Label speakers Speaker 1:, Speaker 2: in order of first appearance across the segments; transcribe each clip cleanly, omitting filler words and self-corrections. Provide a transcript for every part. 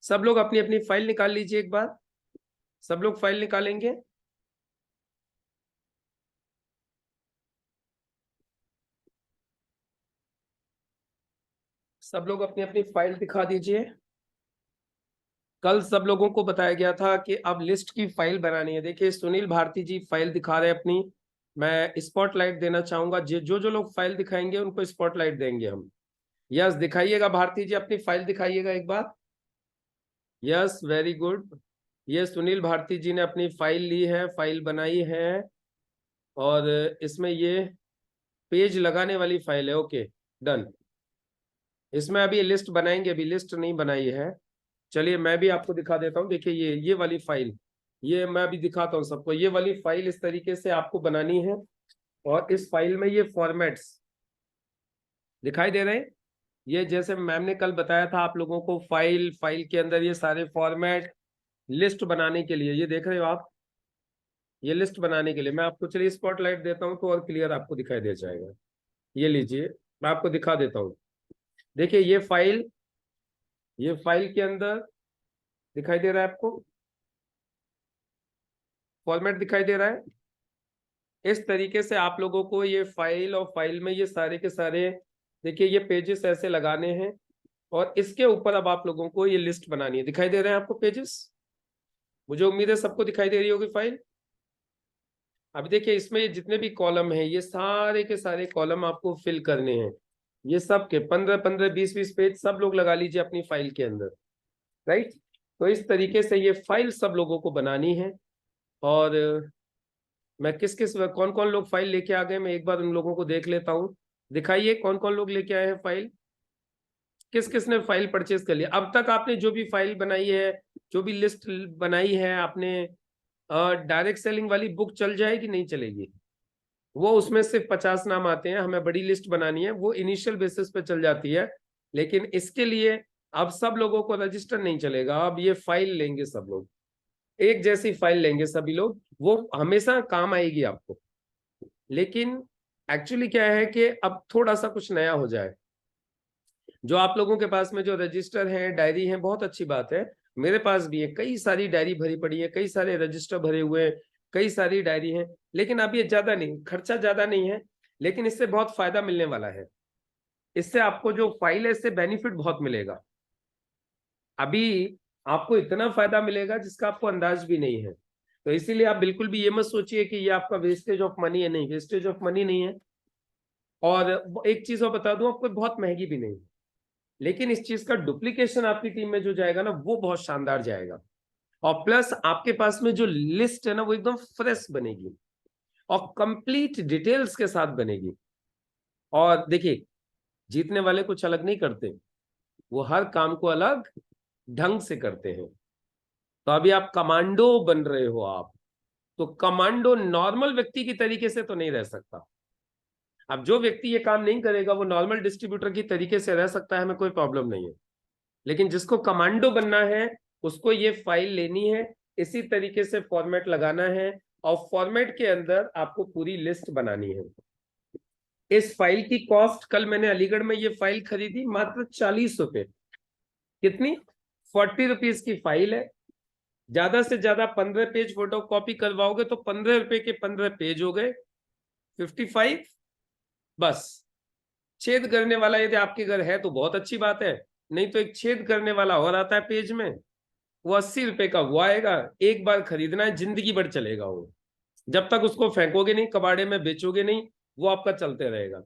Speaker 1: सब लोग अपनी अपनी फाइल निकाल लीजिए एक बार। सब लोग फाइल निकालेंगे। सब लोग अपनी अपनी फाइल दिखा दीजिए। कल सब लोगों को बताया गया था कि अब लिस्ट की फाइल बनानी है। देखिए सुनील भारती जी फाइल दिखा रहे हैं अपनी। मैं स्पॉटलाइट देना चाहूंगा। जो जो लोग फाइल दिखाएंगे उनको स्पॉटलाइट देंगे हम। यस दिखाइएगा भारती जी, अपनी फाइल दिखाइएगा एक बार। Yes very good. ये सुनील भारती जी ने अपनी फाइल ली है, फाइल बनाई है, और इसमें ये पेज लगाने वाली फाइल है। Okay done. इसमें अभी लिस्ट बनाएंगे, अभी लिस्ट नहीं बनाई है। चलिए मैं भी आपको दिखा देता हूँ। देखिए ये वाली फाइल, ये मैं अभी दिखाता हूँ सबको। ये वाली फाइल इस तरीके से आपको बनानी है, और इस फाइल में ये फॉर्मेट्स दिखाई दे रहे हैं। ये जैसे मैम ने कल बताया था आप लोगों को, फाइल फाइल के अंदर ये सारे फॉर्मेट लिस्ट बनाने के लिए, ये देख रहे हो आप। ये लिस्ट बनाने के लिए मैं आपको, चलिए स्पॉटलाइट देता हूँ तो और क्लियर आपको दिखाई दे जाएगा। ये लीजिए मैं आपको दिखा देता हूँ। देखिए ये फाइल के अंदर दिखाई दे रहा है आपको, फॉर्मेट दिखाई दे रहा है। इस तरीके से आप लोगों को ये फाइल, और फाइल में ये सारे के सारे, देखिए ये पेजेस ऐसे लगाने हैं, और इसके ऊपर अब आप लोगों को ये लिस्ट बनानी है। दिखाई दे रहे हैं आपको पेजेस? मुझे उम्मीद है सबको दिखाई दे रही होगी फाइल। अभी देखिए इसमें ये जितने भी कॉलम हैं, ये सारे के सारे कॉलम आपको फिल करने हैं। ये सब के 15-15, 20-20 पेज सब लोग लगा लीजिए अपनी फाइल के अंदर। राइट। तो इस तरीके से ये फाइल सब लोगों को बनानी है। और मैं किस किस कौन कौन लोग फाइल लेके आ गए, मैं एक बार उन लोगों को देख लेता हूँ। दिखाइए कौन कौन लोग लेके आए हैं फाइल। किस किसने फाइल परचेज कर लिया अब तक? आपने जो भी फाइल बनाई है, जो भी लिस्ट बनाई है आपने, डायरेक्ट सेलिंग वाली बुक चल जाएगी नहीं चलेगी? वो उसमें सिर्फ 50 नाम आते हैं, हमें बड़ी लिस्ट बनानी है, वो इनिशियल बेसिस पे चल जाती है। लेकिन इसके लिए अब सब लोगों को रजिस्टर नहीं चलेगा। अब ये फाइल लेंगे सब लोग, एक जैसी फाइल लेंगे सभी लोग, वो हमेशा काम आएगी आपको। लेकिन एक्चुअली क्या है कि अब थोड़ा सा कुछ नया हो जाए। जो आप लोगों के पास में जो रजिस्टर है, डायरी है, बहुत अच्छी बात है। मेरे पास भी है, कई सारी डायरी भरी पड़ी है, कई सारे रजिस्टर भरे हुए हैं, कई सारी डायरी है। लेकिन अब ये ज्यादा नहीं, खर्चा ज्यादा नहीं है, लेकिन इससे बहुत फायदा मिलने वाला है। इससे आपको जो फाइल है, इससे बेनिफिट बहुत मिलेगा। अभी आपको इतना फायदा मिलेगा जिसका आपको अंदाज भी नहीं है। तो इसीलिए आप बिल्कुल भी ये मत सोचिए कि ये आपका वेस्टेज ऑफ मनी है। नहीं, वेस्टेज ऑफ मनी नहीं है। और एक चीज और बता दूं आपको, बहुत महंगी भी नहीं, लेकिन इस चीज का डुप्लीकेशन आपकी टीम में जो जाएगा ना, वो बहुत शानदार जाएगा। और प्लस आपके पास में जो लिस्ट है ना, वो एकदम फ्रेश बनेगी, और कंप्लीट डिटेल्स के साथ बनेगी। और देखिए जीतने वाले कुछ अलग नहीं करते, वो हर काम को अलग ढंग से करते हैं। तो अभी आप कमांडो बन रहे हो आप, तो कमांडो नॉर्मल व्यक्ति की तरीके से तो नहीं रह सकता। अब जो व्यक्ति ये काम नहीं करेगा वो नॉर्मल डिस्ट्रीब्यूटर की तरीके से रह सकता है, हमें कोई प्रॉब्लम नहीं है। लेकिन जिसको कमांडो बनना है, उसको ये फाइल लेनी है, इसी तरीके से फॉर्मेट लगाना है, और फॉर्मेट के अंदर आपको पूरी लिस्ट बनानी है। इस फाइल की कॉस्ट, कल मैंने अलीगढ़ में ये फाइल खरीदी मात्र 40 रुपए। कितनी? 40 रुपीज की फाइल है। ज्यादा से ज्यादा 15 पेज फोटो कॉपी करवाओगे तो 15 रुपए के 15 पेज हो गए, 55। बस छेद करने वाला यदि आपके घर है तो बहुत अच्छी बात है, नहीं तो एक छेद करने वाला और आता है पेज में, वो 80 रुपए का वो आएगा। एक बार खरीदना है, जिंदगी भर चलेगा वो। जब तक उसको फेंकोगे नहीं, कबाड़े में बेचोगे नहीं, वो आपका चलते रहेगा।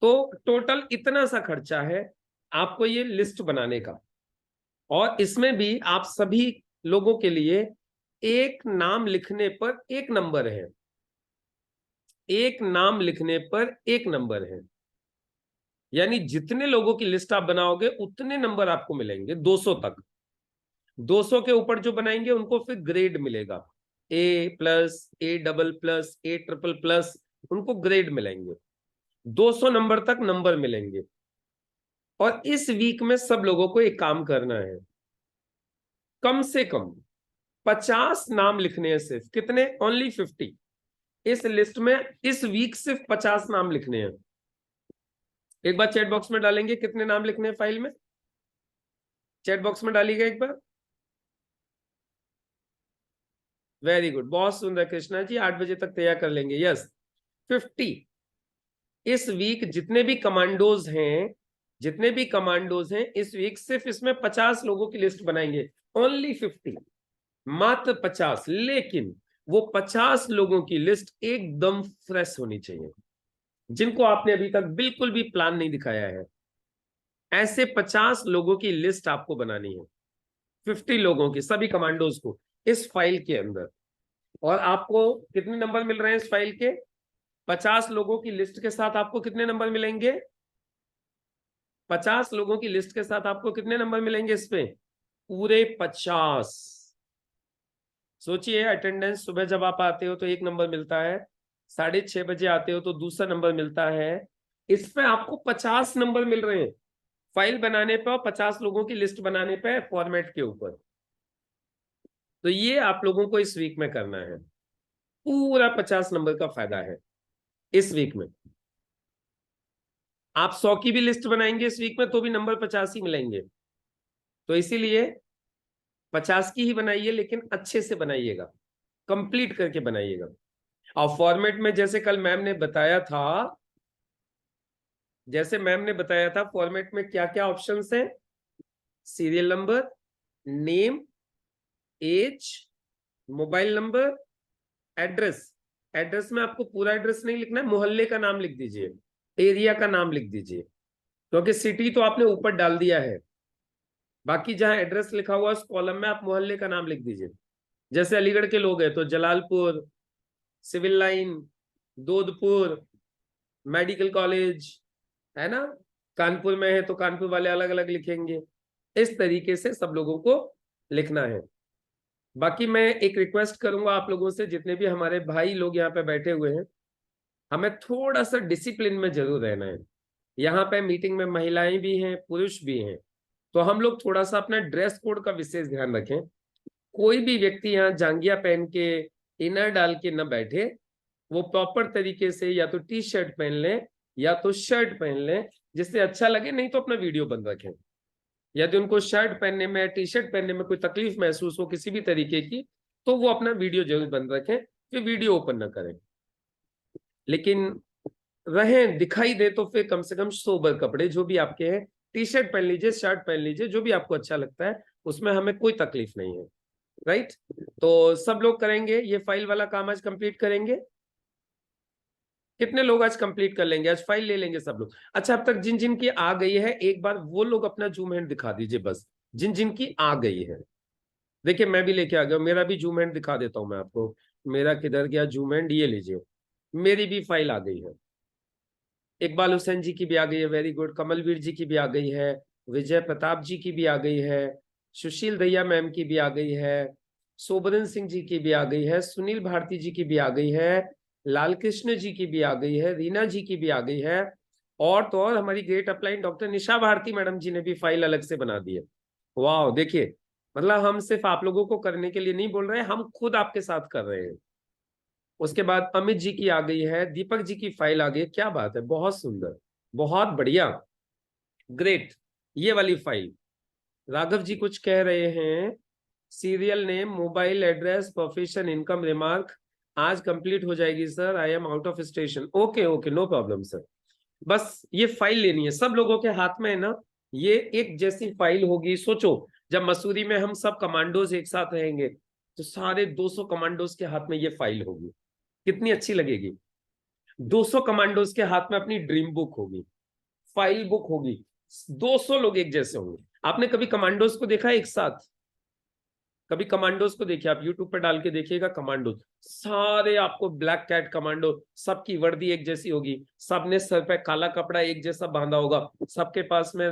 Speaker 1: तो टोटल इतना सा खर्चा है आपको ये लिस्ट बनाने का। और इसमें भी आप सभी लोगों के लिए एक नाम लिखने पर एक नंबर है। एक नाम लिखने पर एक नंबर है। यानी जितने लोगों की लिस्ट आप बनाओगे उतने नंबर आपको मिलेंगे, 200 तक। 200 के ऊपर जो बनाएंगे उनको फिर ग्रेड मिलेगा, A+, A++, A+++, उनको ग्रेड मिलेंगे। 200 नंबर तक नंबर मिलेंगे। और इस वीक में सब लोगों को एक काम करना है, कम से कम 50 नाम लिखने हैं। सिर्फ कितने? ओनली 50। इस लिस्ट में इस वीक सिर्फ 50 नाम लिखने हैं। एक बार चैट बॉक्स में डालेंगे कितने नाम लिखने हैं फाइल में। चैट बॉक्स में डालिएगा एक बार। वेरी गुड, बहुत सुंदर कृष्णा जी, 8 बजे तक तैयार कर लेंगे। यस 50। इस वीक जितने भी कमांडोज हैं, जितने भी कमांडोज हैं इस वीक, सिर्फ इसमें 50 लोगों की लिस्ट बनाएंगे। ओनली 50, मात्र 50। लेकिन वो 50 लोगों की लिस्ट एकदम फ्रेश होनी चाहिए, जिनको आपने अभी तक बिल्कुल भी प्लान नहीं दिखाया है। ऐसे 50 लोगों की लिस्ट आपको बनानी है, 50 लोगों की, सभी कमांडोज को इस फाइल के अंदर। और आपको कितने नंबर मिल रहे हैं इस फाइल के? 50 लोगों की लिस्ट के साथ आपको कितने नंबर मिलेंगे? 50 लोगों की लिस्ट के साथ आपको कितने नंबर मिलेंगे इस पे? पूरे 50। सोचिए, अटेंडेंस सुबह जब आप आते हो तो 1 नंबर मिलता है, 6:30 बजे आते हो तो दूसरा नंबर मिलता है। इस पे आपको 50 नंबर मिल रहे हैं फाइल बनाने पे और 50 लोगों की लिस्ट बनाने पे फॉर्मेट के ऊपर। तो ये आप लोगों को इस वीक में करना है, पूरा 50 नंबर का फायदा है इस वीक में। आप 100 की भी लिस्ट बनाएंगे इस वीक में तो भी नंबर 50 ही मिलेंगे। तो इसीलिए 50 की ही बनाइए, लेकिन अच्छे से बनाइएगा, कंप्लीट करके बनाइएगा। और फॉर्मेट में जैसे कल मैम ने बताया था, जैसे मैम ने बताया था, फॉर्मेट में क्या क्या ऑप्शंस हैं? Serial number, name, age, mobile number, address. Address में आपको पूरा एड्रेस नहीं लिखना है, मोहल्ले का नाम लिख दीजिए, एरिया का नाम लिख दीजिए, क्योंकि सिटी तो आपने ऊपर डाल दिया है। बाकी जहां एड्रेस लिखा हुआ उस कॉलम में आप मोहल्ले का नाम लिख दीजिए। जैसे अलीगढ़ के लोग हैं तो Jalalpur, civil line, Dodhpur, medical college, है ना। कानपुर में है तो कानपुर वाले अलग अलग लिखेंगे। इस तरीके से सब लोगों को लिखना है। बाकी मैं एक रिक्वेस्ट करूंगा आप लोगों से, जितने भी हमारे भाई लोग यहाँ पे बैठे हुए हैं, हमें थोड़ा सा डिसिप्लिन में जरूर रहना है। यहाँ पे मीटिंग में महिलाएं भी हैं, पुरुष भी हैं, तो हम लोग थोड़ा सा अपना ड्रेस कोड का विशेष ध्यान रखें। कोई भी व्यक्ति यहाँ जांघिया पहन के, इनर डाल के न बैठे। वो प्रॉपर तरीके से या तो टी शर्ट पहन लें या तो शर्ट पहन लें, जिससे अच्छा लगे। नहीं तो अपना वीडियो बंद रखें। यदि उनको शर्ट पहनने में, टी शर्ट पहनने में कोई तकलीफ महसूस हो किसी भी तरीके की, तो वो अपना वीडियो जरूर बंद रखें, फिर वीडियो ओपन न करें। लेकिन रहें, दिखाई दे तो फिर कम से कम सोबर कपड़े जो भी आपके हैं, टी शर्ट पहन लीजिए, शर्ट पहन लीजिए, जो भी आपको अच्छा लगता है, उसमें हमें कोई तकलीफ नहीं है। राइट। तो सब लोग करेंगे ये फाइल वाला काम, आज कंप्लीट करेंगे। कितने लोग आज कंप्लीट कर लेंगे? आज फाइल ले लेंगे सब लोग? अच्छा, अब तक जिन जिन की आ गई है एक बार वो लोग अपना जूम हैंड दिखा दीजिए बस, जिन जिन की आ गई है। देखिए मैं भी लेके आ गया, मेरा भी जूम हैंड दिखा देता हूं मैं आपको। मेरा किधर गया जूम हैंड? ये लीजिए, मेरी भी फाइल आ गई है। इकबाल हुसैन जी की भी आ गई है, वेरी गुड। कमलवीर जी की भी आ गई है, विजय प्रताप जी की भी आ गई है, सुशील दहिया मैम की भी आ गई है, सोबरन सिंह जी की भी आ गई है, सुनील भारती जी की भी आ गई है, लाल कृष्ण जी की भी आ गई है, रीना जी की भी आ गई है। और तो और हमारी ग्रेट अपलाइन डॉक्टर निशा भारती मैडम जी ने भी फाइल अलग से बना दी है। वाह, देखिए, मतलब हम सिर्फ आप लोगों को करने के लिए नहीं बोल रहे हैं, हम खुद आपके साथ कर रहे हैं। उसके बाद अमित जी की आ गई है, दीपक जी की फाइल आ गई है। क्या बात है, बहुत सुंदर, बहुत बढ़िया, ग्रेट। ये वाली फाइल, राघव जी कुछ कह रहे हैं, serial name, mobile address, profession, income, remark आज कंप्लीट हो जाएगी sir, I am out of station. Okay okay, no problem sir. बस ये फाइल लेनी है, सब लोगों के हाथ में है ना, ये एक जैसी फाइल होगी। सोचो, जब मसूरी में हम सब कमांडोज एक साथ रहेंगे तो सारे 200 कमांडोज के हाथ में ये फाइल होगी, कितनी अच्छी लगेगी। 200 कमांडोज के हाथ में अपनी ड्रीम बुक होगी, फाइल बुक होगी, 200 लोग एक जैसे होंगे। आपने कभी कमांडोज को देखा एक साथ? कभी कमांडोज को देखिए, आप यूट्यूब पर डाल के देखिएगा कमांडोज, सारे आपको ब्लैक कैट कमांडो, सबकी वर्दी एक जैसी होगी, सबने सर पे काला कपड़ा एक जैसा बांधा होगा, सबके पास में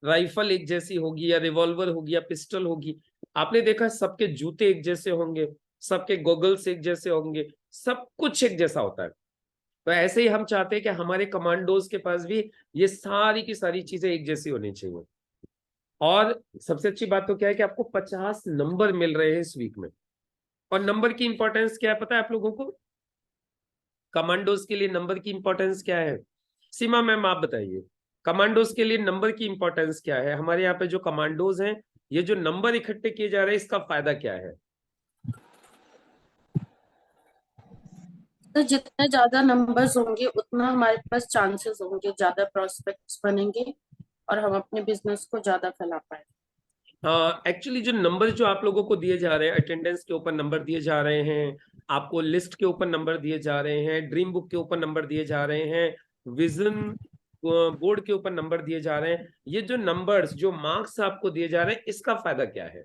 Speaker 1: राइफल एक जैसी होगी या रिवॉल्वर होगी या पिस्टल होगी। आपने देखा सबके जूते एक जैसे होंगे, सबके गॉगल्स एक जैसे होंगे, सब कुछ एक जैसा होता है। तो ऐसे ही हम चाहते हैं कि हमारे कमांडोज के पास भी ये सारी की सारी चीजें एक जैसी होनी चाहिए। और सबसे अच्छी बात तो क्या है कि आपको 50 नंबर मिल रहे हैं इस वीक में। और नंबर की इंपॉर्टेंस क्या है पता है आप लोगों को? कमांडोज के लिए नंबर की इंपॉर्टेंस क्या है? सीमा मैम आप बताइए, कमांडोज के लिए नंबर की इंपॉर्टेंस क्या है? हमारे यहाँ पे जो कमांडोज हैं ये जो नंबर इकट्ठे किए जा रहे हैं इसका फायदा क्या है?
Speaker 2: तो जितने ज्यादा नंबर्स होंगे उतना हमारे पास चांसेस होंगे, ज्यादा प्रोस्पेक्ट्स बनेंगे और हम अपने बिजनेस को ज्यादा फैला पाएंगे।
Speaker 1: एक्चुअली जो नंबर जो आप लोगों को दिए जा रहे हैं, अटेंडेंस के ऊपर नंबर दिए जा रहे हैं, आपको लिस्ट के ऊपर नंबर दिए जा रहे हैं, ड्रीम बुक के ऊपर नंबर दिए जा रहे हैं, विजन बोर्ड के ऊपर नंबर दिए जा रहे हैं, ये जो नंबर्स जो मार्क्स आपको दिए जा रहे हैं इसका फायदा क्या है?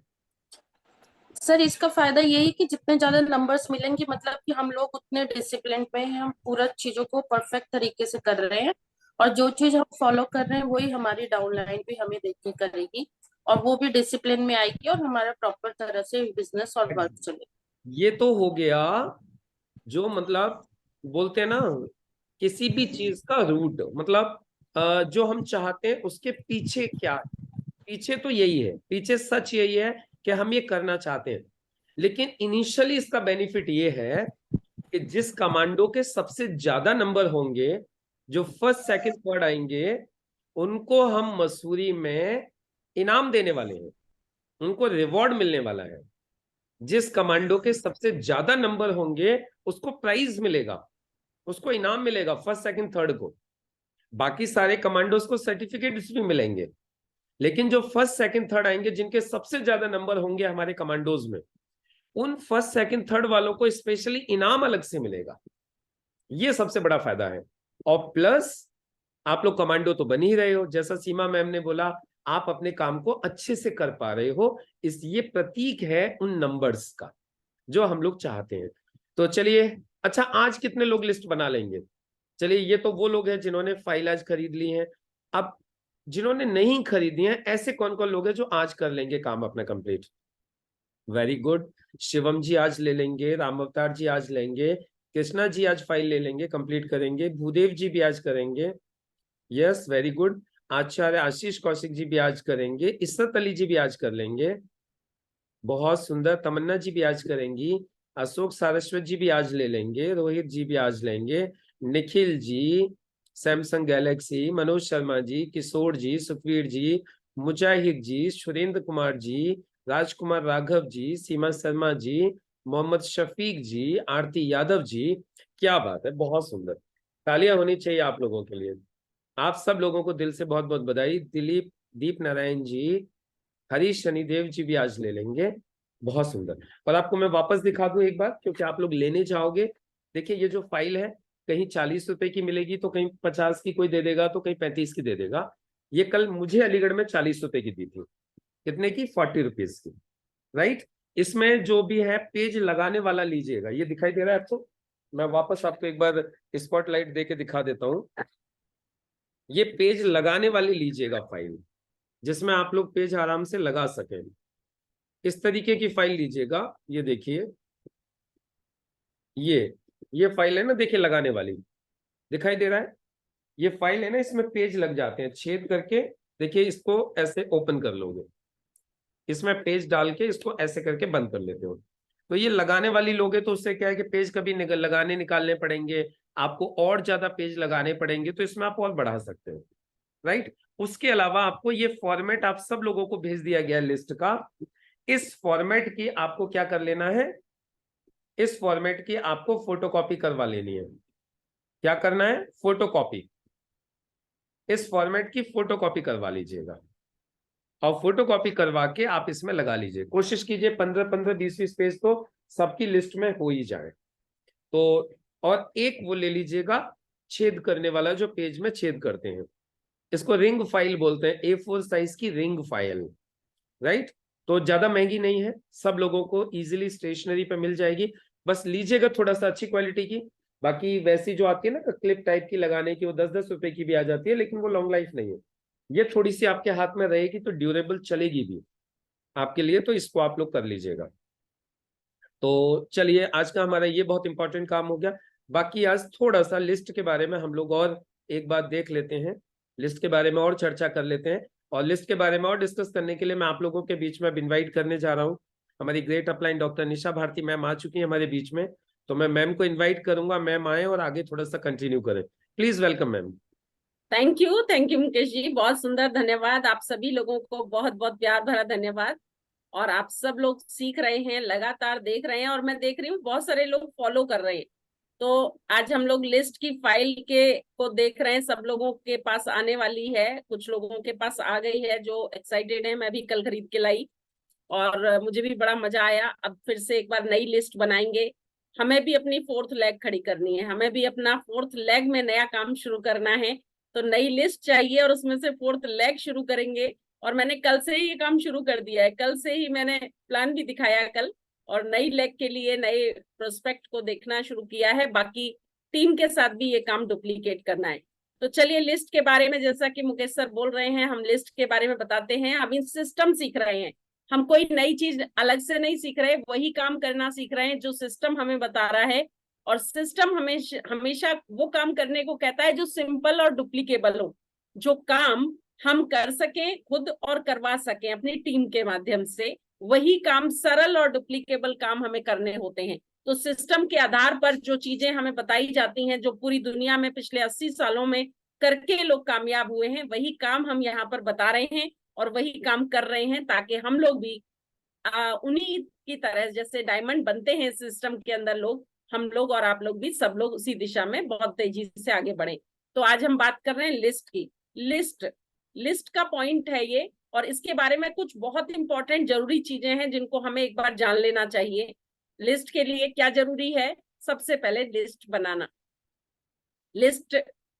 Speaker 2: सर इसका फायदा यही कि जितने ज्यादा नंबर्स मिलेंगे मतलब कि हम लोग उतने डिसिप्लिन में हैं, हम पूरा चीजों को परफेक्ट तरीके से कर रहे हैं और जो चीज हम फॉलो कर रहे हैं वही हमारी डाउनलाइन भी हमें देख के करेगी और वो भी डिसिप्लिन में आएगी और हमारा प्रॉपर तरह से बिजनेस और वर्क चलेगा।
Speaker 1: ये तो हो गया जो मतलब बोलते हैं ना, किसी भी चीज का रूट, मतलब जो हम चाहते हैं उसके पीछे क्या है। पीछे तो यही है, पीछे सच यही है कि हम ये करना चाहते हैं, लेकिन इनिशियली इसका बेनिफिट ये है कि जिस कमांडो के सबसे ज्यादा नंबर होंगे, जो फर्स्ट सेकंड थर्ड आएंगे, उनको हम मसूरी में इनाम देने वाले हैं, उनको रिवॉर्ड मिलने वाला है। जिस कमांडो के सबसे ज्यादा नंबर होंगे उसको प्राइज मिलेगा, उसको इनाम मिलेगा फर्स्ट सेकंड थर्ड को। बाकी सारे कमांडोज को सर्टिफिकेट्स भी मिलेंगे, लेकिन जो फर्स्ट सेकंड थर्ड आएंगे जिनके सबसे ज्यादा नंबर होंगे हमारे कमांडोज में, उन फर्स्ट सेकंड थर्ड वालों को स्पेशली इनाम अलग से मिलेगा। ये सबसे बड़ा फायदा है। और प्लस आप लोग कमांडो तो बन ही रहे हो, जैसा सीमा मैम ने बोला, आप अपने काम को अच्छे से कर पा रहे हो, इस ये प्रतीक है उन नंबर्स का जो हम लोग चाहते हैं। तो चलिए, अच्छा आज कितने लोग लिस्ट बना लेंगे? चलिए, ये तो वो लोग हैं जिन्होंने फाइल आज खरीद ली है। अब जिन्होंने नहीं खरीदी है, ऐसे कौन कौन लोग हैं जो आज कर लेंगे काम अपना complete? Very good. Shivam ji आज ले लेंगे, राम अवतार जी आज लेंगे, कृष्णा जी आज फाइल ले लेंगे, कंप्लीट करेंगे, भूदेव जी भी आज करेंगे, यस वेरी गुड। आचार्य आशीष कौशिक जी भी आज करेंगे, इस्सत अली जी भी आज कर लेंगे, बहुत सुंदर। तमन्ना जी भी आज करेंगी, अशोक सारस्वत जी भी आज ले लेंगे, रोहित जी भी आज लेंगे, निखिल जी, सैमसंग गैलेक्सी, मनोज शर्मा जी, किशोर जी, सुखवीर जी, मुजाहिद जी, सुरेंद्र कुमार जी, राजकुमार राघव जी, सीमा शर्मा जी, मोहम्मद शफीक जी, आरती यादव जी। क्या बात है, बहुत सुंदर। तालियां होनी चाहिए आप लोगों के लिए। आप सब लोगों को दिल से बहुत बहुत बधाई। दिलीप दीप नारायण जी, हरीश शनिदेव जी भी आज ले लेंगे, बहुत सुंदर। और आपको मैं वापस दिखा दूं एक बार, क्योंकि आप लोग लेने जाओगे। देखिए, ये जो फाइल है, कहीं 40 रुपए की मिलेगी तो कहीं 50 की कोई दे देगा, तो कहीं 35 की दे देगा। ये कल मुझे अलीगढ़ में 40 रुपए की दी थी। कितने की? 40 रुपीज की, राइट। इसमें जो भी है पेज लगाने वाला लीजिएगा, ये दिखाई दे रहा है आपको? मैं वापस आपको एक बार स्पॉटलाइट दे के दिखा देता हूँ। ये पेज लगाने वाली लीजिएगा फाइल, जिसमें आप लोग पेज आराम से लगा सकें। इस तरीके की फाइल लीजिएगा। ये देखिए, ये फाइल है ना, देखिए लगाने वाली, दिखाई दे रहा है? ये फाइल है ना, इसमें पेज लग जाते हैं छेद करके। देखिए, इसको ऐसे ओपन कर लोगे, इसमें पेज डाल के इसको ऐसे करके बंद कर लेते हो। तो ये लगाने वाली लोगे तो उससे क्या है कि पेज कभी लगाने निकालने पड़ेंगे, आपको और ज्यादा पेज लगाने पड़ेंगे, तो इसमें आप और बढ़ा सकते हो, राइट। उसके अलावा आपको ये फॉर्मेट आप सब लोगों को भेज दिया गया लिस्ट का। इस फॉर्मेट की आपको क्या कर लेना है? इस फॉर्मेट की आपको फोटोकॉपी करवा लेनी है। क्या करना है? फोटोकॉपी। इस फॉर्मेट की फोटोकॉपी करवा लीजिएगा, और फोटोकॉपी करवा के आप इसमें लगा लीजिए। कोशिश कीजिए 15-15 20-20 पेज तो सबकी लिस्ट में हो ही जाए। तो और एक वो ले लीजिएगा छेद करने वाला, जो पेज में छेद करते हैं, इसको रिंग फाइल बोलते हैं, A4 साइज की रिंग फाइल, राइट। तो ज्यादा महंगी नहीं है, सब लोगों को इजीली स्टेशनरी पे मिल जाएगी। बस लीजिएगा थोड़ा सा अच्छी क्वालिटी की। बाकी वैसी जो आती है ना क्लिप टाइप की लगाने की, वो 10-10 रुपए की भी आ जाती है, लेकिन वो लॉन्ग लाइफ नहीं है। ये थोड़ी सी आपके हाथ में रहेगी तो ड्यूरेबल चलेगी भी आपके लिए, तो इसको आप लोग कर लीजिएगा। तो चलिए, आज का हमारा ये बहुत इंपॉर्टेंट काम हो गया। बाकी आज थोड़ा सा लिस्ट के बारे में हम लोग और एक बात देख लेते हैं, लिस्ट के बारे में और चर्चा कर लेते हैं। और लिस्ट के बारे में और डिस्कस करने के लिए मैं आप लोगों के बीच में इनवाइट करने जा रहा हूँ। हमारी ग्रेट अपलाइन डॉक्टर निशा भारती मैम आ चुकी है हमारे बीच में, तो मैं मैम को इन्वाइट करूंगा, मैम आए और आगे थोड़ा सा कंटिन्यू करें। Please welcome ma'am.
Speaker 3: Thank you Mukesh ji, बहुत सुंदर, धन्यवाद। आप सभी लोगों को बहुत बहुत प्यार भरा धन्यवाद। और आप सब लोग सीख रहे हैं, लगातार देख रहे हैं, और मैं देख रही हूँ बहुत सारे लोग फॉलो कर रहे हैं। तो आज हम लोग लिस्ट की फाइल के को देख रहे हैं, सब लोगों के पास आने वाली है, कुछ लोगों के पास आ गई है जो एक्साइटेड है। मैं भी कल खरीद के लाई और मुझे भी बड़ा मजा आया। अब फिर से एक बार नई लिस्ट बनाएंगे। हमें भी अपनी फोर्थ लेग खड़ी करनी है, हमें भी अपना फोर्थ लेग में नया काम शुरू करना है। तो नई लिस्ट चाहिए और उसमें से फोर्थ लेग शुरू करेंगे। और मैंने कल से ही ये काम शुरू कर दिया है, कल से ही मैंने प्लान भी दिखाया कल। और नई लेग के लिए नए प्रोस्पेक्ट को देखना शुरू किया है। बाकी टीम के साथ भी ये काम डुप्लीकेट करना है। तो चलिए लिस्ट के बारे में, जैसा कि मुकेश सर बोल रहे हैं, हम लिस्ट के बारे में बताते हैं। अभी सिस्टम सीख रहे हैं, हम कोई नई चीज अलग से नहीं सीख रहे, वही काम करना सीख रहे हैं जो सिस्टम हमें बता रहा है। और सिस्टम हमेशा हमेशा वो काम करने को कहता है जो सिंपल और डुप्लीकेबल हो, जो काम हम कर सकें खुद और करवा सकें अपनी टीम के माध्यम से। वही काम, सरल और डुप्लीकेबल काम हमें करने होते हैं। तो सिस्टम के आधार पर जो चीजें हमें बताई जाती हैं, जो पूरी दुनिया में पिछले 80 सालों में करके लोग कामयाब हुए हैं, वही काम हम यहाँ पर बता रहे हैं और वही काम कर रहे हैं, ताकि हम लोग भी उन्हीं की तरह, जैसे डायमंड बनते हैं सिस्टम के अंदर लोग, हम लोग और आप लोग भी, सब लोग उसी दिशा में बहुत तेजी से आगे बढ़े। तो आज हम बात कर रहे हैं लिस्ट की। लिस्ट लिस्ट का पॉइंट है ये, और इसके बारे में कुछ बहुत इंपॉर्टेंट जरूरी चीजें हैं जिनको हमें एक बार जान लेना चाहिए। लिस्ट के लिए क्या जरूरी है? सबसे पहले लिस्ट बनाना, लिस्ट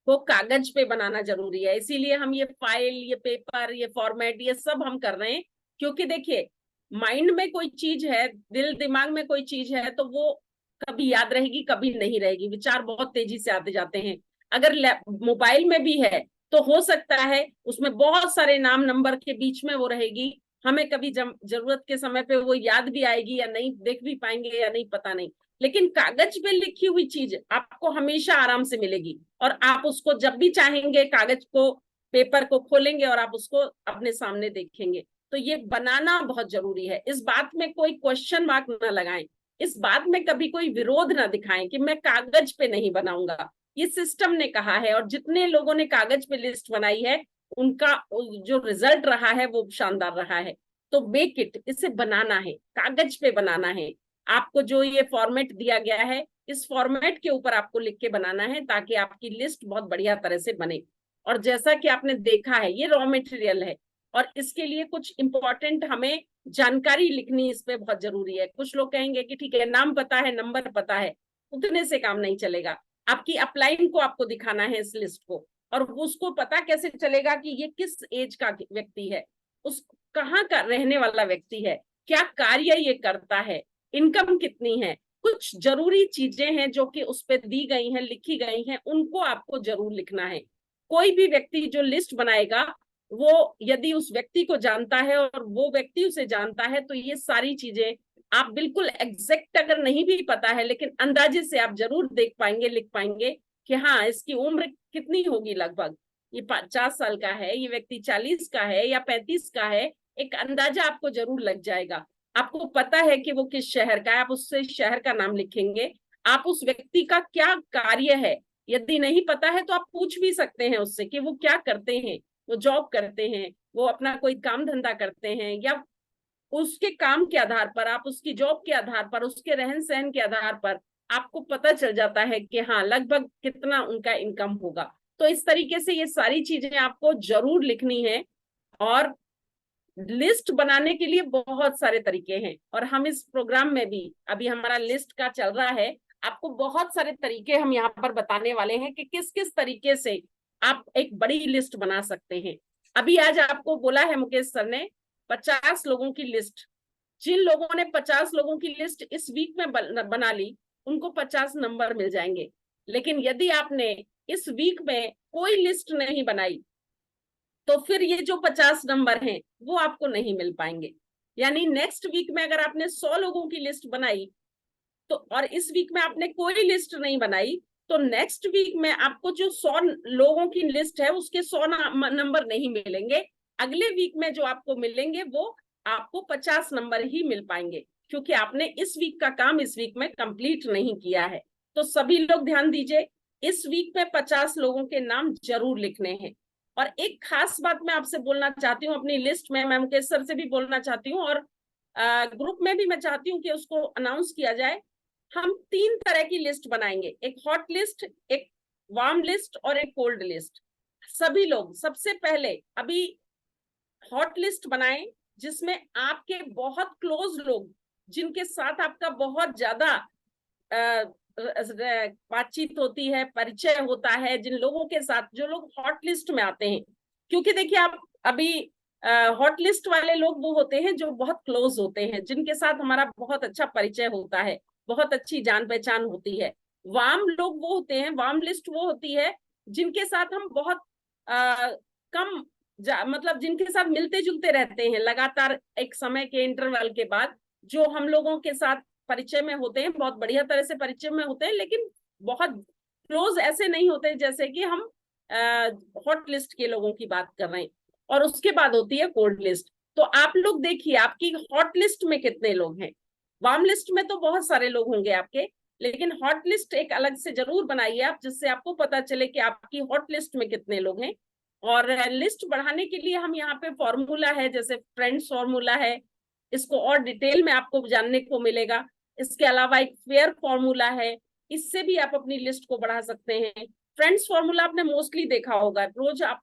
Speaker 3: को कागज पे बनाना जरूरी है। इसीलिए हम ये फाइल, ये पेपर, ये फॉर्मेट, ये सब हम कर रहे हैं। क्योंकि देखिए, माइंड में कोई चीज है, दिल दिमाग में कोई चीज है, तो वो कभी याद रहेगी, कभी नहीं रहेगी। विचार बहुत तेजी से आते जाते हैं। अगर मोबाइल में भी है तो हो सकता है उसमें बहुत सारे नाम नंबर के बीच में वो रहेगी, हमें कभी जरूरत के समय पे वो याद भी आएगी या नहीं, देख भी पाएंगे या नहीं, पता नहीं। लेकिन कागज पे लिखी हुई चीज आपको हमेशा आराम से मिलेगी, और आप उसको जब भी चाहेंगे कागज को, पेपर को खोलेंगे और आप उसको अपने सामने देखेंगे। तो ये बनाना बहुत जरूरी है। इस बात में कोई क्वेश्चन मार्क ना लगाएं, इस बात में कभी कोई विरोध ना दिखाएं कि मैं कागज पे नहीं बनाऊंगा। ये सिस्टम ने कहा है, और जितने लोगों ने कागज पे लिस्ट बनाई है उनका जो रिजल्ट रहा है वो शानदार रहा है। तो मेक इट, इसे बनाना है, कागज पे बनाना है। आपको जो ये फॉर्मेट दिया गया है, इस फॉर्मेट के ऊपर आपको लिख के बनाना है, ताकि आपकी लिस्ट बहुत बढ़िया तरह से बने। और जैसा कि आपने देखा है, ये रॉ मटेरियल है, और इसके लिए कुछ इंपॉर्टेंट हमें जानकारी लिखनी इस पे बहुत जरूरी है। कुछ लोग कहेंगे कि ठीक है, नाम पता है, नंबर पता है, उतने से काम नहीं चलेगा। आपकी अपलाइन को आपको दिखाना है इस लिस्ट को, और उसको पता कैसे चलेगा कि ये किस एज का व्यक्ति है, उस कहाँ का रहने वाला व्यक्ति है, क्या कार्य ये करता है, इनकम कितनी है। कुछ जरूरी चीजें हैं जो कि उस पर दी गई हैं, लिखी गई हैं, उनको आपको जरूर लिखना है। कोई भी व्यक्ति जो लिस्ट बनाएगा, वो यदि उस व्यक्ति को जानता है और वो व्यक्ति उसे जानता है, तो ये सारी चीजें आप बिल्कुल एग्जैक्ट अगर नहीं भी पता है, लेकिन अंदाजे से आप जरूर देख पाएंगे, लिख पाएंगे कि हाँ, इसकी उम्र कितनी होगी, लगभग ये 50 साल का है, ये व्यक्ति 40 का है या 35 का है। एक अंदाजा आपको जरूर लग जाएगा। आपको पता है कि वो किस शहर का है, आप उससे शहर का नाम लिखेंगे। आप उस व्यक्ति का क्या कार्य है, यदि नहीं पता है तो आप पूछ भी सकते हैं उससे कि वो क्या करते हैं, वो जॉब करते हैं, वो अपना कोई काम धंधा करते हैं, या उसके काम के आधार पर, आप उसकी जॉब के आधार पर, उसके रहन सहन के आधार पर आपको पता चल जाता है कि हाँ, लगभग कितना उनका इनकम होगा। तो इस तरीके से ये सारी चीजें आपको जरूर लिखनी है। और लिस्ट बनाने के लिए बहुत सारे तरीके हैं, और हम इस प्रोग्राम में भी, अभी हमारा लिस्ट का चल रहा है, आपको बहुत सारे तरीके हम यहाँ पर बताने वाले हैं कि किस किस तरीके से आप एक बड़ी लिस्ट बना सकते हैं। अभी आज आपको बोला है मुकेश सर ने 50 लोगों की लिस्ट। जिन लोगों ने 50 लोगों की लिस्ट इस वीक में बना ली, उनको 50 नंबर मिल जाएंगे। लेकिन यदि आपने इस वीक में कोई लिस्ट नहीं बनाई, तो फिर ये जो 50 नंबर हैं वो आपको नहीं मिल पाएंगे। यानी नेक्स्ट वीक में अगर आपने 100 लोगों की लिस्ट बनाई, तो और इस वीक में आपने कोई लिस्ट नहीं बनाई, तो नेक्स्ट वीक में आपको जो 100 लोगों की लिस्ट है उसके 100 नंबर नहीं मिलेंगे। अगले वीक में जो आपको मिलेंगे वो आपको 50 नंबर ही मिल पाएंगे, क्योंकि आपने इस वीक का काम इस वीक में कंप्लीट नहीं किया है। तो सभी लोग ध्यान दीजिए, इस वीक में 50 लोगों के नाम जरूर लिखने हैं। और एक खास बात मैं आपसे बोलना चाहती हूँ, अपनी लिस्ट में मैं मुकेश सर से भी बोलना चाहती हूँ, और ग्रुप में भी मैं चाहती हूँ कि उसको अनाउंस किया जाए। हम 3 तरह की लिस्ट बनाएंगे, एक हॉट लिस्ट, एक वार्म लिस्ट और एक कोल्ड लिस्ट। सभी लोग सबसे पहले अभी हॉट लिस्ट बनाएं, जिसमें आपके बहुत क्लोज लोग, जिनके साथ आपका बहुत ज्यादा बातचीत होती है, परिचय होता है, जिन लोगों के साथ, जो लोग हॉट लिस्ट में आते हैं। क्योंकि देखिए, आप अभी हॉट लिस्ट वाले लोग वो होते हैं जो बहुत क्लोज होते हैं, जिनके साथ हमारा बहुत अच्छा परिचय होता है, बहुत अच्छी जान पहचान होती है। वार्म लोग वो होते हैं, वार्म लिस्ट वो होती है जिनके साथ हम बहुत कम मतलब जिनके साथ मिलते जुलते रहते हैं लगातार एक समय के इंटरवल के बाद, जो हम लोगों के साथ परिचय में होते हैं, बहुत बढ़िया तरह से परिचय में होते हैं, लेकिन बहुत क्लोज ऐसे नहीं होते जैसे कि हम हॉट लिस्ट के लोगों की बात कर रहे हैं। और उसके बाद होती है कोल्ड लिस्ट। तो आप लोग देखिए आपकी हॉट लिस्ट में कितने लोग हैं। वार्म लिस्ट में तो बहुत सारे लोग होंगे आपके, लेकिन हॉट लिस्ट एक अलग से जरूर बनाइए आप, जिससे आपको पता चले कि आपकी हॉट लिस्ट में कितने लोग हैं। और लिस्ट बढ़ाने के लिए हम यहाँ पे फॉर्मूला है, जैसे फ्रेंड्स फॉर्मूला है, इसको और डिटेल में आपको जानने को मिलेगा। इसके अलावा एक फेयर फॉर्मूला है, इससे भी आप अपनी लिस्ट को बढ़ा सकते हैं। फ्रेंड्स फॉर्मूला आपने मोस्टली देखा होगा, रोज आप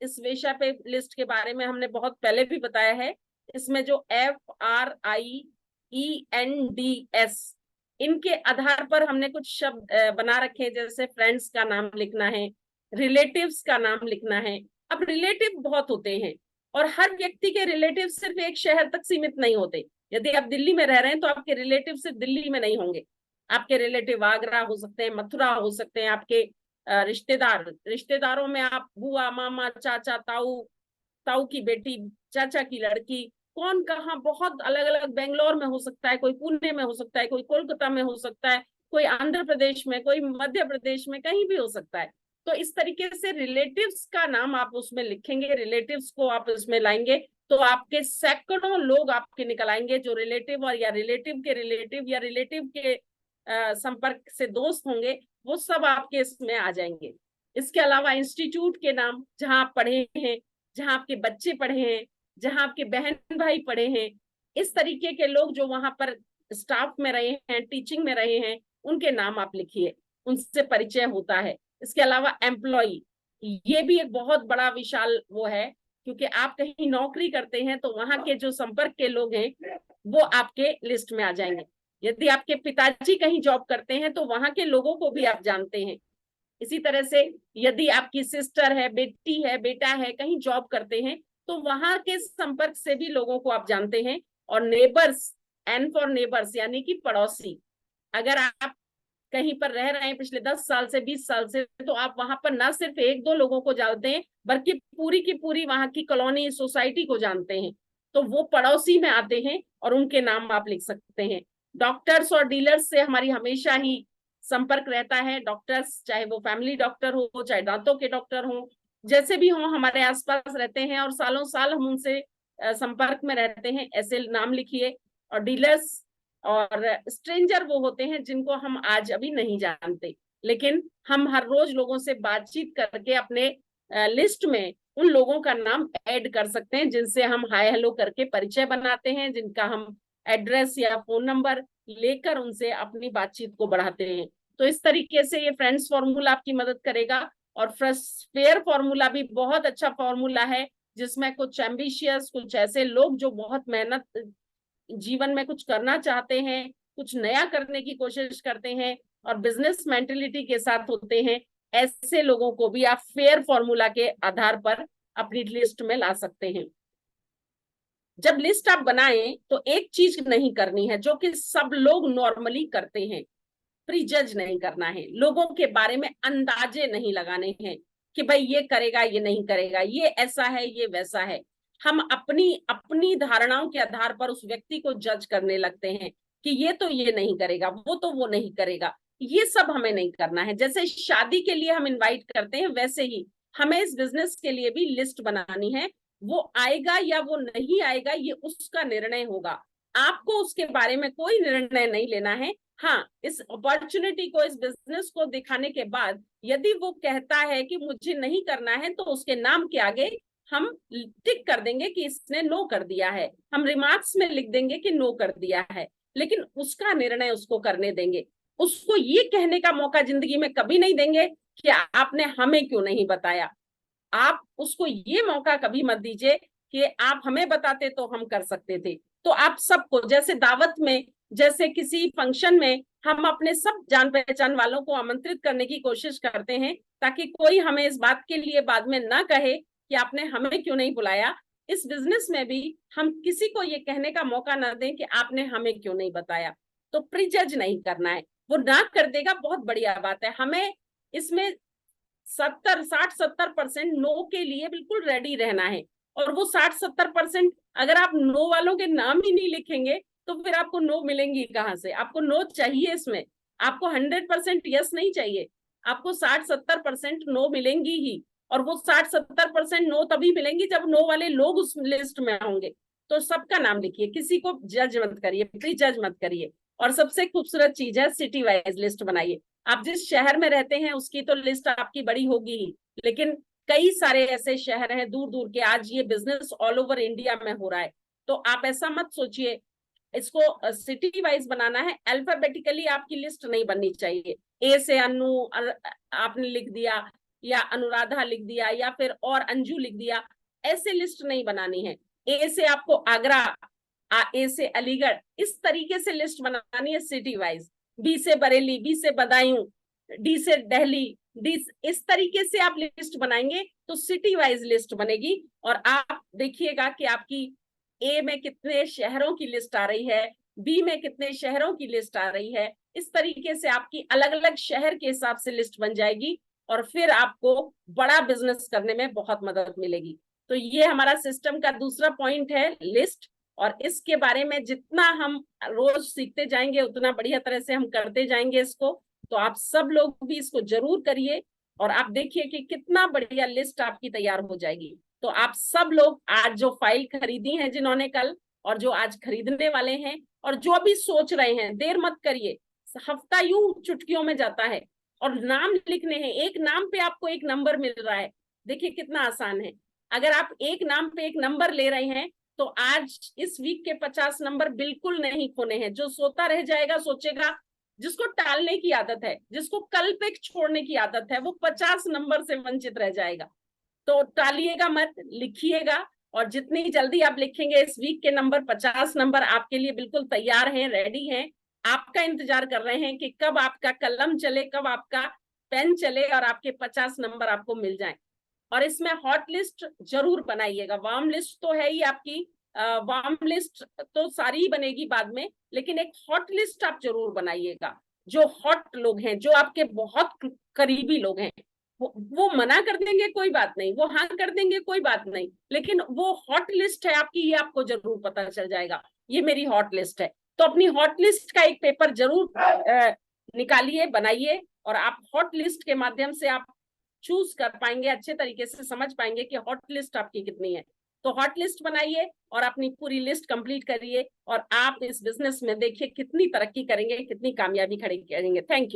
Speaker 3: इस विषय पे लिस्ट के बारे में हमने बहुत पहले भी बताया है। इसमें जो FRIENDS, इनके आधार पर हमने कुछ शब्द बना रखे हैं, जैसे फ्रेंड्स का नाम लिखना है, रिलेटिव्स का नाम लिखना है। अब रिलेटिव बहुत होते हैं, और हर व्यक्ति के रिलेटिव सिर्फ एक शहर तक सीमित नहीं होते। यदि आप दिल्ली में रह रहे हैं तो आपके रिलेटिव सिर्फ दिल्ली में नहीं होंगे, आपके रिलेटिव आगरा हो सकते हैं, मथुरा हो सकते हैं, आपके रिश्तेदारों में आप बुआ, मामा, चाचा, ताऊ, ताऊ की बेटी, चाचा की लड़की, कौन कहाँ, बहुत अलग अलग, बेंगलोर में हो सकता है, कोई पुणे में हो सकता है, कोई कोलकाता में हो सकता है, कोई आंध्र प्रदेश में, कोई मध्य प्रदेश में, कहीं भी हो सकता है। तो इस तरीके से रिलेटिव्स का नाम आप उसमें लिखेंगे, रिलेटिव्स को आप उसमें लाएंगे, तो आपके सैकड़ों लोग आपके निकल आएंगे जो रिलेटिव और या रिलेटिव के रिलेटिव या रिलेटिव के संपर्क से दोस्त होंगे, वो सब आपके इसमें आ जाएंगे। इसके अलावा इंस्टीट्यूट के नाम, जहां आप पढ़े हैं, जहां आपके बच्चे पढ़े हैं, जहां आपके बहन भाई पढ़े हैं, इस तरीके के लोग जो वहां पर स्टाफ में रहे हैं, टीचिंग में रहे हैं, उनके नाम आप लिखिए, उनसे परिचय होता है। इसके अलावा एम्प्लॉय, ये भी एक बहुत बड़ा विशाल वो है, क्योंकि आप कहीं नौकरी करते हैं तो वहां के जो संपर्क के लोग हैं वो आपके लिस्ट में आ जाएंगे। यदि आपके पिताजी कहीं जॉब करते हैं तो वहां के लोगों को भी आप जानते हैं। इसी तरह से यदि आपकी सिस्टर है, बेटी है, बेटा है, कहीं जॉब करते हैं तो वहां के संपर्क से भी लोगों को आप जानते हैं। और नेबर्स, एन फॉर नेबर्स, यानी कि पड़ोसी, अगर आप कहीं पर रह रहे हैं पिछले 10 साल से, 20 साल से, तो आप वहां पर ना सिर्फ 1-2 लोगों को जानते हैं, बल्कि पूरी की पूरी वहां की कॉलोनी, सोसाइटी को जानते हैं। तो वो पड़ोसी में आते हैं और उनके नाम आप लिख सकते हैं। डॉक्टर्स और डीलर्स से हमारी हमेशा ही संपर्क रहता है। डॉक्टर्स, चाहे वो फैमिली डॉक्टर हो, चाहे दांतों के डॉक्टर हो, जैसे भी हो, हमारे आसपास रहते हैं और सालों साल हम उनसे संपर्क में रहते हैं, ऐसे नाम लिखिए। और डीलर्स और स्ट्रेंजर वो होते हैं जिनको हम आज अभी नहीं जानते, लेकिन हम हर रोज लोगों से बातचीत करके अपने लिस्ट में उन लोगों का नाम ऐड कर सकते हैं, जिनसे हम हाय हेलो करके परिचय बनाते हैं, जिनका हम एड्रेस या फोन नंबर लेकर उनसे अपनी बातचीत को बढ़ाते हैं। तो इस तरीके से ये फ्रेंड्स फॉर्मूला आपकी मदद करेगा। और फेयर फॉर्मूला भी बहुत अच्छा फॉर्मूला है, जिसमें कुछ एम्बिशियस, कुछ ऐसे लोग जो बहुत मेहनत जीवन में कुछ करना चाहते हैं, कुछ नया करने की कोशिश करते हैं और बिजनेस मेंटेलिटी के साथ होते हैं, ऐसे लोगों को भी आप फेयर फॉर्मूला के आधार पर अपनी लिस्ट में ला सकते हैं। जब लिस्ट आप बनाएं तो एक चीज नहीं करनी है जो कि सब लोग नॉर्मली करते हैं, प्रीजज नहीं करना है, लोगों के बारे में अंदाजे नहीं लगाने हैं कि भाई ये करेगा, ये नहीं करेगा, ये ऐसा है, ये वैसा है। हम अपनी अपनी धारणाओं के आधार पर उस व्यक्ति को जज करने लगते हैं कि ये तो ये नहीं करेगा, वो तो वो नहीं करेगा। ये सब हमें नहीं करना है। जैसे शादी के लिए हम इनवाइट करते हैं, वैसे ही हमें इस बिजनेस के लिए भी लिस्ट बनानी है। वो आएगा या वो नहीं आएगा, ये उसका निर्णय होगा, आपको उसके बारे में कोई निर्णय नहीं लेना है। हाँ, इस अपॉर्चुनिटी को, इस बिजनेस को दिखाने के बाद यदि वो कहता है कि मुझे नहीं करना है, तो उसके नाम के आगे हम टिक कर देंगे कि इसने नो कर दिया है, हम रिमार्क्स में लिख देंगे कि नो कर दिया है, लेकिन उसका निर्णय उसको करने देंगे। उसको ये कहने का मौका जिंदगी में कभी नहीं देंगे कि आपने हमें क्यों नहीं बताया। आप उसको ये मौका कभी मत दीजिए कि आप हमें बताते तो हम कर सकते थे। तो आप सबको, जैसे दावत में, जैसे किसी फंक्शन में हम अपने सब जान पहचान वालों को आमंत्रित करने की कोशिश करते हैं, ताकि कोई हमें इस बात के लिए बाद में ना कहे कि आपने हमें क्यों नहीं बुलाया। इस बिजनेस में भी हम किसी को ये कहने का मौका ना दें कि आपने हमें क्यों नहीं बताया। तो प्रीजज नहीं करना है, वो ना कर देगा बहुत बढ़िया बात है। हमें इसमें 60-70% नो के लिए बिल्कुल रेडी रहना है। और वो 60-70% अगर आप नो वालों के नाम ही नहीं लिखेंगे तो फिर आपको नो मिलेंगी कहाँ से। आपको नो चाहिए, इसमें आपको 100% यस नहीं चाहिए, आपको 60-70% नो मिलेंगी ही। और वो 60-70% नो तभी मिलेंगी जब नो वाले लोग उस लिस्ट में होंगे। तो सबका नाम लिखिए, किसी को जज मत करिए, प्री जज मत करिए। और सबसे खूबसूरत चीज है, सिटी वाइज लिस्ट बनाइए। आप जिस शहर में रहते हैं उसकी तो लिस्ट आपकी बड़ी होगी ही, लेकिन कई सारे ऐसे शहर हैं दूर दूर के, आज ये बिजनेस ऑल ओवर इंडिया में हो रहा है। तो आप ऐसा मत सोचिए, इसको सिटी वाइज बनाना है। अल्फाबेटिकली आपकी लिस्ट नहीं बननी चाहिए, ए से अनु आपने लिख दिया, या अनुराधा लिख दिया, या फिर और अंजू लिख दिया, ऐसे लिस्ट नहीं बनानी है। ए से आपको आगरा, ए से अलीगढ़, इस तरीके से लिस्ट बनानी है सिटी वाइज। बी से बरेली, बी से बदायूं, डी से दिल्ली, डी, इस तरीके से आप लिस्ट बनाएंगे तो सिटी वाइज लिस्ट बनेगी। और आप देखिएगा कि आपकी ए में कितने शहरों की लिस्ट आ रही है, बी में कितने शहरों की लिस्ट आ रही है। इस तरीके से आपकी अलग अलग शहर के हिसाब से लिस्ट बन जाएगी और फिर आपको बड़ा बिजनेस करने में बहुत मदद मिलेगी। तो ये हमारा सिस्टम का दूसरा पॉइंट है, लिस्ट। और इसके बारे में जितना हम रोज सीखते जाएंगे उतना बढ़िया तरह से हम करते जाएंगे इसको। तो आप सब लोग भी इसको जरूर करिए और आप देखिए कि कितना बढ़िया लिस्ट आपकी तैयार हो जाएगी। तो आप सब लोग आज जो फाइल खरीदी है जिन्होंने कल, और जो आज खरीदने वाले हैं, और जो अभी सोच रहे हैं, देर मत करिए। हफ्ता यूं चुटकियों में जाता है और नाम लिखने हैं। एक नाम पे आपको एक नंबर मिल रहा है, देखिए कितना आसान है। अगर आप एक नाम पे एक नंबर ले रहे हैं तो आज इस वीक के 50 नंबर बिल्कुल नहीं खोने हैं। जो सोता रह जाएगा सोचेगा, जिसको टालने की आदत है, जिसको कल पे छोड़ने की आदत है, वो 50 नंबर से वंचित रह जाएगा। तो टालिएगा मत, लिखिएगा। और जितनी जल्दी आप लिखेंगे, इस वीक के नंबर 50 नंबर आपके लिए बिल्कुल तैयार हैं, रेडी हैं। आपका इंतजार कर रहे हैं कि कब आपका कलम चले, कब आपका पेन चले और आपके 50 नंबर आपको मिल जाएं। और इसमें हॉट लिस्ट जरूर बनाइएगा। वार्म लिस्ट तो है ही आपकी, वार्म लिस्ट तो सारी ही बनेगी बाद में, लेकिन एक हॉट लिस्ट आप जरूर बनाइएगा। जो हॉट लोग हैं, जो आपके बहुत करीबी लोग हैं, वो मना कर देंगे कोई बात नहीं, वो हाँ कर देंगे कोई बात नहीं, लेकिन वो हॉट लिस्ट है आपकी, ये आपको जरूर पता चल जाएगा, ये मेरी हॉट लिस्ट है। तो अपनी हॉट लिस्ट का एक पेपर जरूर निकालिए, बनाइए, और आप हॉट लिस्ट के माध्यम से आप चूज कर पाएंगे, अच्छे तरीके से समझ पाएंगे कि हॉट लिस्ट आपकी कितनी है। तो हॉट लिस्ट बनाइए और अपनी पूरी लिस्ट कंप्लीट करिए, और आप इस बिजनेस में देखिए कितनी तरक्की करेंगे, कितनी कामयाबी खड़ी करेंगे। Thank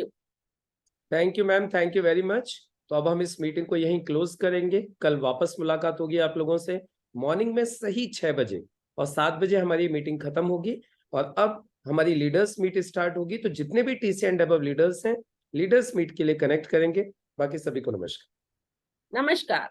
Speaker 3: you
Speaker 1: ma'am, thank you very much. तो अब हम इस मीटिंग को यहीं क्लोज करेंगे। कल वापस मुलाकात होगी आप लोगों से मॉर्निंग में सही 6 बजे, और 7 बजे हमारी मीटिंग खत्म होगी। और अब हमारी लीडर्स मीट स्टार्ट होगी। तो जितने भी TC एंड अबव लीडर्स हैं, लीडर्स मीट के लिए कनेक्ट करेंगे। बाकी सभी को नमस्कार।
Speaker 3: नमस्कार।